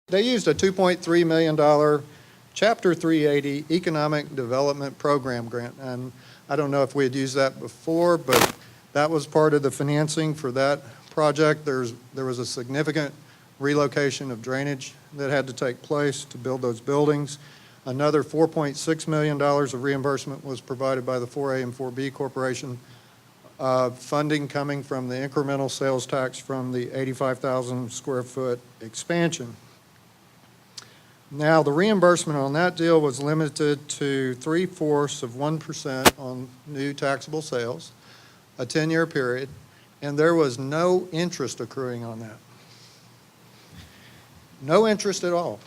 They used a $2.3 million Chapter 380 Economic Development Program grant. And I don't know if we had used that before, but that was part of the financing for that project. There was a significant relocation of drainage that had to take place to build those buildings. Another $4.6 million of reimbursement was provided by the 4A and 4B Corporation, funding coming from the incremental sales tax from the 85,000 square foot expansion. Now, the reimbursement on that deal was limited to 3/4% on new taxable sales, a 10-year period, and there was no interest accruing on that. No interest at all.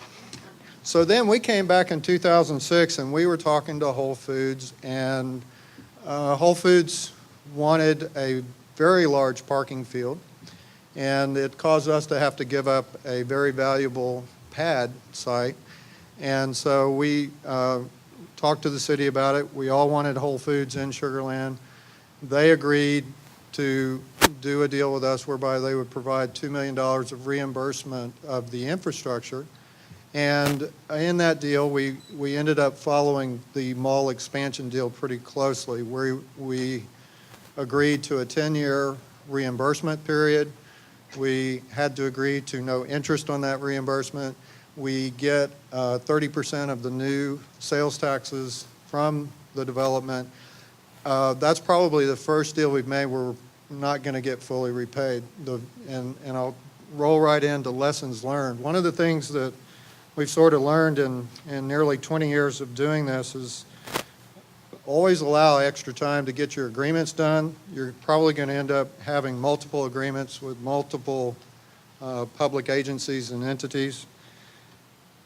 So then we came back in 2006 and we were talking to Whole Foods, and Whole Foods wanted a very large parking field, and it caused us to have to give up a very valuable pad site. And so we talked to the city about it. We all wanted Whole Foods in Sugar Land. They agreed to do a deal with us whereby they would provide $2 million of reimbursement of the infrastructure. And in that deal, we ended up following the mall expansion deal pretty closely, where we agreed to a 10-year reimbursement period. We had to agree to no interest on that reimbursement. We get 30% of the new sales taxes from the development. That's probably the first deal we've made where we're not going to get fully repaid. And I'll roll right into lessons learned. One of the things that we've sort of learned in nearly 20 years of doing this is always allow extra time to get your agreements done. You're probably going to end up having multiple agreements with multiple public agencies and entities.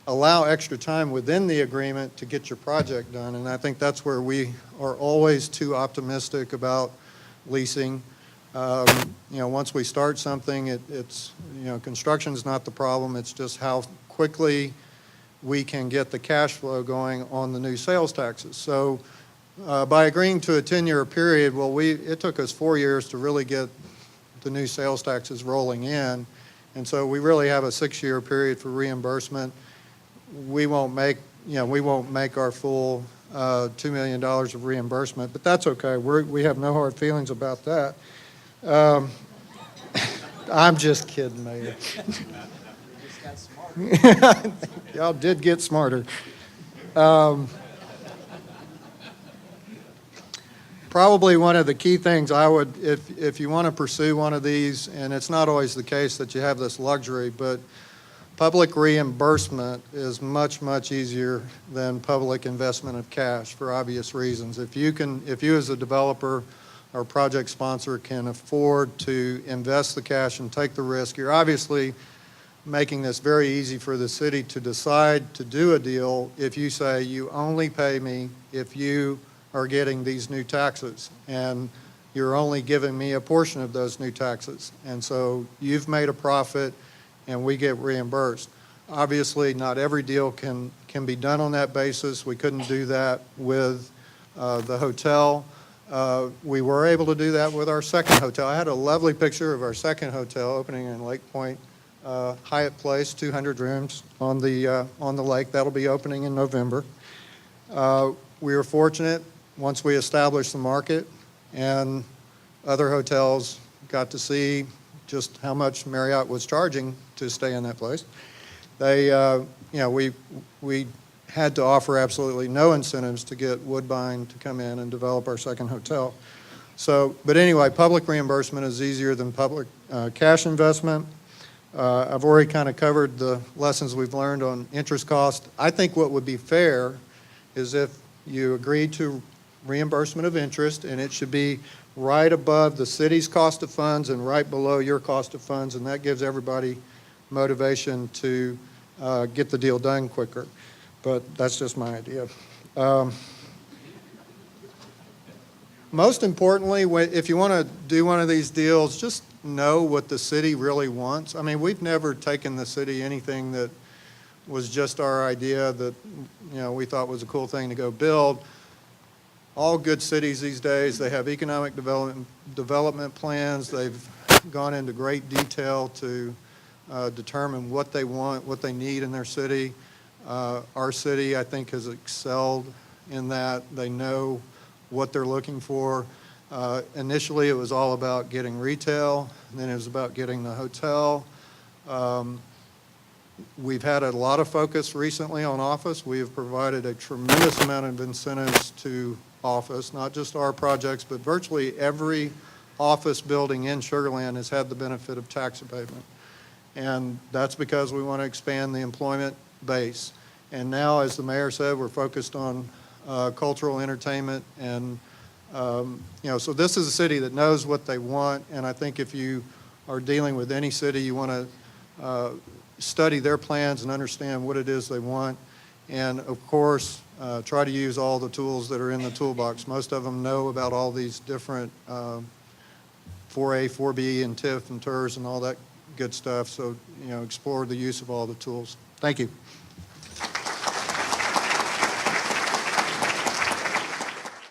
Allow extra time within the agreement to get your project done, and I think that's where we are always too optimistic about leasing. Once we start something, it's construction's not the problem. It's just how quickly we can get the cash flow going on the new sales taxes. So by agreeing to a 10-year period, it took us 4 years to really get the new sales taxes rolling in, and so we really have a 6-year period for reimbursement. We won't make our full $2 million of reimbursement, but that's okay. We have no hard feelings about that. I'm just kidding, Mayor. Y'all did get smarter. Probably one of the key things I would, if you want to pursue one of these, and it's not always the case that you have this luxury, but public reimbursement is much, much easier than public investment of cash for obvious reasons. If you as a developer or project sponsor can afford to invest the cash and take the risk, you're obviously making this very easy for the city to decide to do a deal if you say you only pay me if you are getting these new taxes, and you're only giving me a portion of those new taxes. And so you've made a profit and we get reimbursed. Obviously, not every deal can be done on that basis. We couldn't do that with the hotel. We were able to do that with our second hotel. I had a lovely picture of our second hotel opening in Lake Point, Hyatt Place, 200 rooms on the lake. That'll be opening in November. We were fortunate once we established the market, and other hotels got to see just how much Marriott was charging to stay in that place. We had to offer absolutely no incentives to get Woodbine to come in and develop our second hotel. But anyway, public reimbursement is easier than public cash investment. I've already kind of covered the lessons we've learned on interest cost. I think what would be fair is if you agree to reimbursement of interest, and it should be right above the city's cost of funds and right below your cost of funds, and that gives everybody motivation to get the deal done quicker. But that's just my idea. Most importantly, if you want to do one of these deals, just know what the city really wants. I mean, we've never taken the city anything that was just our idea that we thought was a cool thing to go build. All good cities these days, they have economic development plans. They've gone into great detail to determine what they want, what they need in their city. Our city, I think, has excelled in that. They know what they're looking for. Initially, it was all about getting retail, and then it was about getting the hotel. We've had a lot of focus recently on office. We have provided a tremendous amount of incentives to office, not just our projects, but virtually every office building in Sugar Land has had the benefit of tax abatement. And that's because we want to expand the employment base. And now, as the mayor said, we're focused on cultural entertainment. And, so this is a city that knows what they want. And I think if you are dealing with any city, you want to study their plans and understand what it is they want. And, of course, try to use all the tools that are in the toolbox. Most of them know about all these different 4A, 4B, and TIF and TERS and all that good stuff. So, explore the use of all the tools. Thank you.